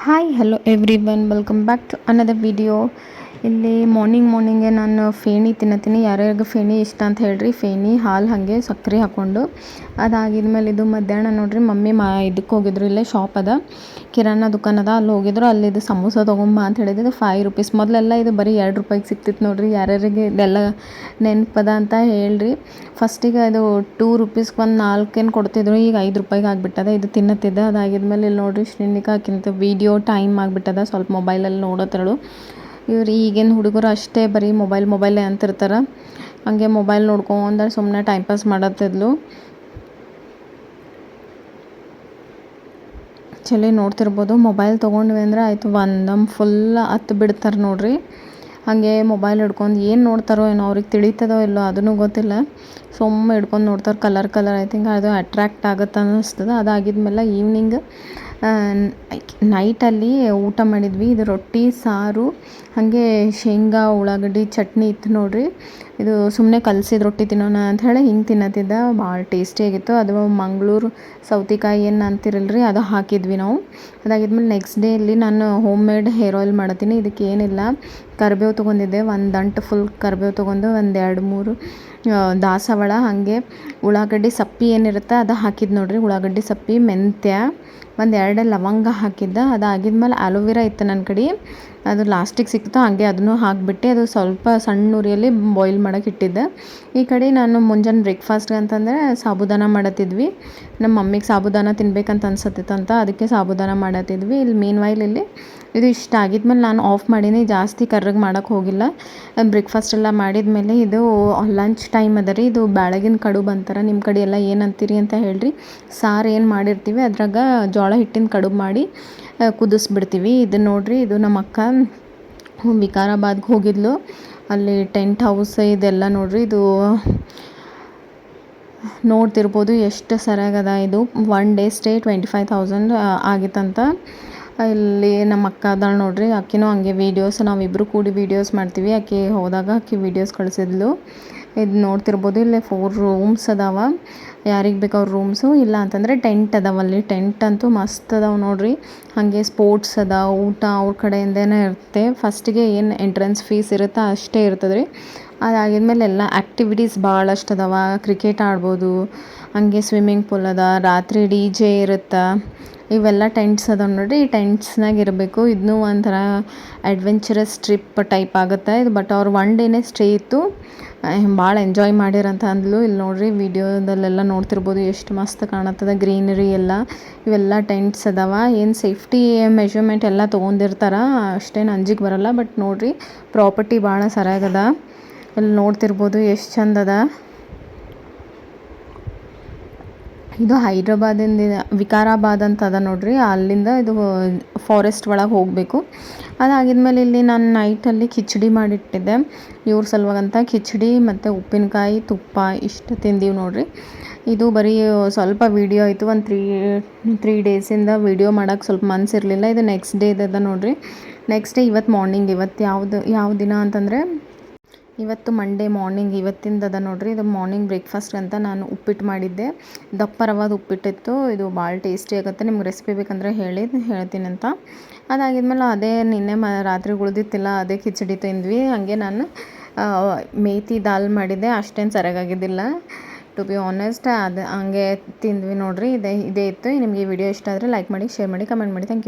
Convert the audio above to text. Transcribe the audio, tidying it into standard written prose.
Hi hello everyone welcome back to another video. ಇಲ್ಲಿ ಮಾರ್ನಿಂಗೆ ನಾನು ಫೇಣಿ ತಿನ್ನತ್ತೀನಿ. ಯಾರ್ಯಾರಿಗೆ ಫೇಣಿ ಇಷ್ಟ ಅಂತ ಹೇಳ್ರಿ. ಫೇಣಿ ಹಾಲು ಹಾಗೆ ಸಕ್ಕರೆ ಹಾಕ್ಕೊಂಡು ಅದಾಗಿದ್ಮೇಲೆ ಇದು ಮಧ್ಯಾಹ್ನ ನೋಡ್ರಿ ಮಮ್ಮಿ ಇದಕ್ಕೆ ಹೋಗಿದ್ರು. ಇಲ್ಲೇ ಶಾಪ್ ಅದ, ಕಿರಾಣ ದುಕಾನ್ ಅದ, ಅಲ್ಲಿ ಹೋಗಿದ್ರು. ಅಲ್ಲಿ ಇದು ಸಮೋಸ ತೊಗೊಂಬ ಅಂತ ಹೇಳಿದ್ರು. 5 ರೂಪೀಸ್. ಮೊದಲೆಲ್ಲ ಇದು ಬರೀ 2 ರೂಪಾಯಿಗೆ ಸಿಕ್ತಿತ್ತು ನೋಡ್ರಿ. ಯಾರ್ಯಾರಿಗೆ ಇದೆಲ್ಲ ನೆನಪದ ಅಂತ ಹೇಳ್ರಿ. ಫಸ್ಟಿಗೆ ಅದು 2 ರೂಪೀಸ್ಗೆ ಒಂದು 4 ಏನು ಕೊಡ್ತಿದ್ರು. ಈಗ 5 ರೂಪಾಯಿಗೆ ಆಗಿಬಿಟ್ಟದ. ಇದು ತಿನ್ನತ್ತಿದ್ದೆ. ಅದಾಗಿದ್ಮೇಲೆ ಇಲ್ಲಿ ನೋಡ್ರಿ ಶ್ರೀನಿಕಾಕಿಂತ ವಿಡಿಯೋ ಟೈಮ್ ಆಗಿಬಿಟ್ಟದ. ಸ್ವಲ್ಪ ಮೊಬೈಲಲ್ಲಿ ನೋಡೋತ್ತಳು. ಇವ್ರು ಈಗಿನ ಹುಡುಗರು ಅಷ್ಟೇ ಬರೀ ಮೊಬೈಲೇ ಅಂತಿರ್ತಾರೆ. ಹಂಗೆ ಮೊಬೈಲ್ ನೋಡ್ಕೊಂಡ್ರೆ ಸುಮ್ಮನೆ ಟೈಮ್ ಪಾಸ್ ಮಾಡತ್ತಿದ್ಲು. ಚಳಿ ನೋಡ್ತಿರ್ಬೋದು. ಮೊಬೈಲ್ ತೊಗೊಂಡ್ವಿ ಅಂದ್ರೆ ಆಯಿತು, ಒಂದಮ್ ಫುಲ್ ಹತ್ತು ಬಿಡ್ತಾರೆ ನೋಡ್ರಿ. ಹಾಗೆ ಮೊಬೈಲ್ ಹಿಡ್ಕೊಂಡು ಏನು ನೋಡ್ತಾರೋ ಏನೋ, ಅವ್ರಿಗೆ ತಿಳಿತದೋ ಇಲ್ಲೋ ಅದನ್ನು ಗೊತ್ತಿಲ್ಲ. ಸುಮ್ಮನೆ ಹಿಡ್ಕೊಂಡು ನೋಡ್ತಾರೆ. ಕಲರ್ ಐ ಥಿಂಕ್ ಅದು ಅಟ್ರ್ಯಾಕ್ಟ್ ಆಗುತ್ತೆ ಅನ್ನಿಸ್ತದೆ. ಅದಾಗಿದ್ಮೇಲೆ ಈವ್ನಿಂಗ್ ನೈಟಲ್ಲಿ ಊಟ ಮಾಡಿದ್ವಿ. ಇದು ರೊಟ್ಟಿ ಸಾರು ಹಾಗೆ ಶೇಂಗಾ ಉಳ್ಳಾಗಡ್ಡಿ ಚಟ್ನಿ ಇತ್ತು ನೋಡ್ರಿ. ಇದು ಸುಮ್ಮನೆ ಕಲಸಿದ ರೊಟ್ಟಿ ತಿನ್ನೋಣ ಅಂಥೇಳಿ ಹಿಂಗೆ ತಿನ್ನತ್ತಿದ್ದೆ. ಭಾಳ ಟೇಸ್ಟಿಯಾಗಿತ್ತು. ಅದು ಮಂಗಳೂರು ಸೌತೆಕಾಯಿ ಏನು ಅಂತಿರಲ್ರಿ, ಅದು ಹಾಕಿದ್ವಿ ನಾವು. ಅದಾಗಿದ್ಮೇಲೆ ನೆಕ್ಸ್ಟ್ ಡೇ ಇಲ್ಲಿ ನಾನು ಹೋಮ್ ಮೇಡ್ ಹೇರ್ ಆಯಿಲ್ ಮಾಡತ್ತೀನಿ. ಇದಕ್ಕೆ ಏನಿಲ್ಲ, ಕರಿಬೇವು ತೊಗೊಂಡಿದ್ದೆ. ಒಂದು ದಂಟು ಫುಲ್ ಕರಿಬೇವು ತೊಗೊಂಡು ಒಂದು 2-3 ದಾಸವಾಳ, ಹಾಗೆ ಉಳ್ಳಾಗಡ್ಡಿ ಸಪ್ಪೆ ಏನಿರುತ್ತೆ ಅದು ಹಾಕಿದ್ದು ನೋಡ್ರಿ. ಉಳ್ಳಾಗಡ್ಡಿ ಸಪ್ಪೆ, ಮೆಂತ್ಯ, ಒಂದು 2 ಲವಂಗ ಹಾಕಿದ್ದೆ. ಅದಾಗಿದ್ಮೇಲೆ ಆಲೋವೆರಾ ಇತ್ತು ನನ್ನ ಕಡೆ, ಅದು ಲಾಸ್ಟಿಗೆ ಸಿಕ್ತು. ಹಾಗೆ ಅದನ್ನು ಹಾಕಿಬಿಟ್ಟು ಅದು ಸ್ವಲ್ಪ ಸಣ್ಣ ಉರಿಯಲ್ಲಿ ಬಾಯ್ಲ್ ಮಾಡೋಕೆ ಇಟ್ಟಿದ್ದೆ. ಈ ಕಡೆ ನಾನು ಮುಂಜಾನೆ ಬ್ರೇಕ್ಫಾಸ್ಟ್ಗೆ ಅಂತಂದರೆ ಸಾಬುದಾನ ಮಾಡತ್ತಿದ್ವಿ. ನಮ್ಮ ಮಮ್ಮಿಗೆ ಸಾಬುದಾನ ತಿನ್ಬೇಕಂತ ಅನ್ಸತ್ತಿತ್ತಂತ, ಅದಕ್ಕೆ ಸಾಬುದಾನ ಮಾಡತ್ತಿದ್ವಿ. ಇಲ್ಲಿ ಮೀನ್ ವೈಲ್ ಇಲ್ಲಿ ಇದು ಇಷ್ಟ ಆಗಿದ್ಮೇಲೆ ನಾನು ಆಫ್ ಮಾಡೀನಿ. ಜಾಸ್ತಿ ಕರ್ರಗೆ ಮಾಡೋಕ್ಕೆ ಹೋಗಿಲ್ಲ. ಬ್ರೇಕ್ಫಾಸ್ಟ್ ಎಲ್ಲ ಮಾಡಿದ್ಮೇಲೆ ಇದು ಲಂಚ್ ಟೈಮ್ ಅದ ರೀ. ಇದು ಬೆಳಗಿನ ಕಡುಬು ಅಂತಾರೆ. ನಿಮ್ಮ ಕಡೆ ಎಲ್ಲ ಏನು ಅಂತೀರಿ ಅಂತ ಹೇಳ್ರಿ. ಸಾರು ಏನು ಮಾಡಿರ್ತೀವಿ ಅದ್ರಾಗ ಜೋಳ ಹಿಟ್ಟಿನ ಕಡುಬು ಮಾಡಿ ಕುದಿಸ್ಬಿಡ್ತೀವಿ. ಇದು ನೋಡ್ರಿ, ಇದು ನಮ್ಮ ಅಕ್ಕ ವಿಕಾರಾಬಾದ್ಗೆ ಹೋಗಿದ್ಲು. ಅಲ್ಲಿ ಟೆಂಟ್ ಹೌಸ್ ಇದೆಲ್ಲ ನೋಡ್ರಿ. ಇದು ನೋಡ್ತಿರ್ಬೋದು ಎಷ್ಟು ಸರಿಯಾಗದ. ಇದು 1 ಡೇ ಸ್ಟೇ 25,000 ಆಗಿತ್ತಂತ. ಇಲ್ಲಿ ನಮ್ಮ ಅಕ್ಕ ಅದಾಳ ನೋಡ್ರಿ. ಆಕಿನೂ ಹಂಗೆ ವೀಡಿಯೋಸ್, ನಾವಿಬ್ಬರು ಕೂಡಿ ವೀಡಿಯೋಸ್ ಮಾಡ್ತೀವಿ. ಆಕೆ ಹೋದಾಗ ಆಕೆ ವೀಡಿಯೋಸ್ ಕಳಿಸಿದ್ಲು. ಇದು ನೋಡ್ತಿರ್ಬೋದು. ಇಲ್ಲೇ 4 ರೂಮ್ಸ್ ಅದಾವ. ಯಾರಿಗೆ ಬೇಕು ಅವ್ರ ರೂಮ್ಸು, ಇಲ್ಲ ಅಂತಂದರೆ ಟೆಂಟ್ ಅದಾವಲ್ಲಿ. ಟೆಂಟ್ ಅಂತೂ ಮಸ್ತ್ ಅದಾವೆ ನೋಡ್ರಿ. ಹಾಗೆ ಸ್ಪೋರ್ಟ್ಸ್ ಅದ, ಊಟ ಅವ್ರ ಕಡೆಯಿಂದನೇ ಇರುತ್ತೆ. ಫಸ್ಟಿಗೆ ಏನು ಎಂಟ್ರೆನ್ಸ್ ಫೀಸ್ ಇರುತ್ತೆ ಅಷ್ಟೇ ಇರ್ತದೆ ರೀ. ಅದಾಗಿದ್ಮೇಲೆ ಎಲ್ಲ ಆ್ಯಕ್ಟಿವಿಟೀಸ್ ಭಾಳಷ್ಟು ಅದಾವ. ಕ್ರಿಕೆಟ್ ಆಡ್ಬೋದು, ಹಾಗೆ ಸ್ವಿಮ್ಮಿಂಗ್ ಪೂಲ್ ಅದ, ರಾತ್ರಿ DJ ಇರುತ್ತೆ. ಇವೆಲ್ಲ ಟೆಂಟ್ಸ್ ಅದಾವೆ ನೋಡಿರಿ. ಈ ಟೆಂಟ್ಸ್ನಾಗ ಇರಬೇಕು. ಇದನ್ನೂ ಒಂಥರ ಅಡ್ವೆಂಚರಸ್ ಟ್ರಿಪ್ ಟೈಪ್ ಆಗುತ್ತೆ ಇದು. ಬಟ್ ಅವ್ರು 1 ಡೇನೇ ಸ್ಟೇ ಇತ್ತು. ಭಾಳ ಎಂಜಾಯ್ ಮಾಡಿರಂತ ಅಂದ್ಲು. ಇಲ್ಲಿ ನೋಡ್ರಿ ವಿಡಿಯೋದಲ್ಲೆಲ್ಲ ನೋಡ್ತಿರ್ಬೋದು ಎಷ್ಟು ಮಸ್ತ್ ಕಾಣತ್ತದ. ಗ್ರೀನರಿ ಎಲ್ಲ, ಇವೆಲ್ಲ ಟೆಂಟ್ಸ್ ಅದಾವ. ಏನು ಸೇಫ್ಟಿ ಮೆಷರ್ಮೆಂಟ್ ಎಲ್ಲ ತೊಗೊಂಡಿರ್ತಾರೆ, ಅಷ್ಟೇನು ಅಂಜಿಕೆ ಬರಲ್ಲ. ಬಟ್ ನೋಡ್ರಿ ಪ್ರಾಪರ್ಟಿ ಭಾಳ ಸರಿಯಾಗದ. ಇಲ್ಲಿ ನೋಡ್ತಿರ್ಬೋದು ಎಷ್ಟು ಚಂದದ. ಇದು ಹೈದ್ರಾಬಾದಿಂದ ವಿಕಾರಾಬಾದ್ ಅಂತ ಅದ ನೋಡ್ರಿ. ಅಲ್ಲಿಂದ ಇದು ಫಾರೆಸ್ಟ್ ಒಳಗೆ ಹೋಗಬೇಕು. ಅದಾಗಿದ್ಮೇಲೆ ಇಲ್ಲಿ ನಾನು ನೈಟಲ್ಲಿ ಖಿಚಡಿ ಮಾಡಿಟ್ಟಿದ್ದೆ ಇವ್ರ ಸಲುವಾಗಂತ. ಖಿಚಡಿ ಮತ್ತು ಉಪ್ಪಿನಕಾಯಿ, ತುಪ್ಪ ಇಷ್ಟು ತಿಂದೀವಿ ನೋಡ್ರಿ. ಇದು ಬರೀ ಸ್ವಲ್ಪ ವೀಡಿಯೋ ಆಯಿತು. ಒಂದು 3 ಡೇಸಿಂದ ವೀಡಿಯೋ ಮಾಡೋಕ್ಕೆ ಸ್ವಲ್ಪ ಮನಸ್ಸಿರಲಿಲ್ಲ. ಇದು ನೆಕ್ಸ್ಟ್ ಡೇ ಇದ್ದದ ನೋಡ್ರಿ. ನೆಕ್ಸ್ಟ್ ಡೇ ಇವತ್ತು ಮಾರ್ನಿಂಗ್. ಇವತ್ತು ಯಾವ ದಿನ ಅಂತಂದರೆ ಇವತ್ತು ಮಂಡೇ ಮಾರ್ನಿಂಗ್ ಇವತ್ತಿಂದದ ನೋಡ್ರಿ. ಇದು ಮಾರ್ನಿಂಗ್ ಬ್ರೇಕ್ಫಾಸ್ಟ್ ಅಂತ ನಾನು ಉಪ್ಪಿಟ್ಟು ಮಾಡಿದ್ದೆ. ದಪ್ಪ ರವಾದ ಉಪ್ಪಿಟ್ಟಿತ್ತು. ಇದು ಭಾಳ ಟೇಸ್ಟಿ ಆಗುತ್ತೆ. ನಿಮ್ಗೆ ರೆಸಿಪಿ ಬೇಕಂದ್ರೆ ಹೇಳ್ತೀನಿ ಅಂತ. ಅದಾಗಿದ್ಮೇಲೆ ಅದೇ ನಿನ್ನೆ ರಾತ್ರಿ ಉಳಿದಿತ್ತಿಲ್ಲ, ಅದೇ ಖಿಚಡಿ ತಿಂದ್ವಿ. ಹಾಗೆ ನಾನು ಮೇಥಿ ದಾಲ್ ಮಾಡಿದ್ದೆ. ಅಷ್ಟೇನು ಸರಿಯಾಗಿದ್ದಿಲ್ಲ ಟು ಬಿ ಆನೆಸ್ಟ್. ಅದು ಹಂಗೆ ತಿಂದ್ವಿ ನೋಡ್ರಿ. ಇದೇ ಇತ್ತು. ನಿಮಗೆ ಈ ವಿಡಿಯೋ ಇಷ್ಟ ಆದರೆ ಲೈಕ್ ಮಾಡಿ, ಶೇರ್ ಮಾಡಿ, ಕಮೆಂಟ್ ಮಾಡಿ. Thank you.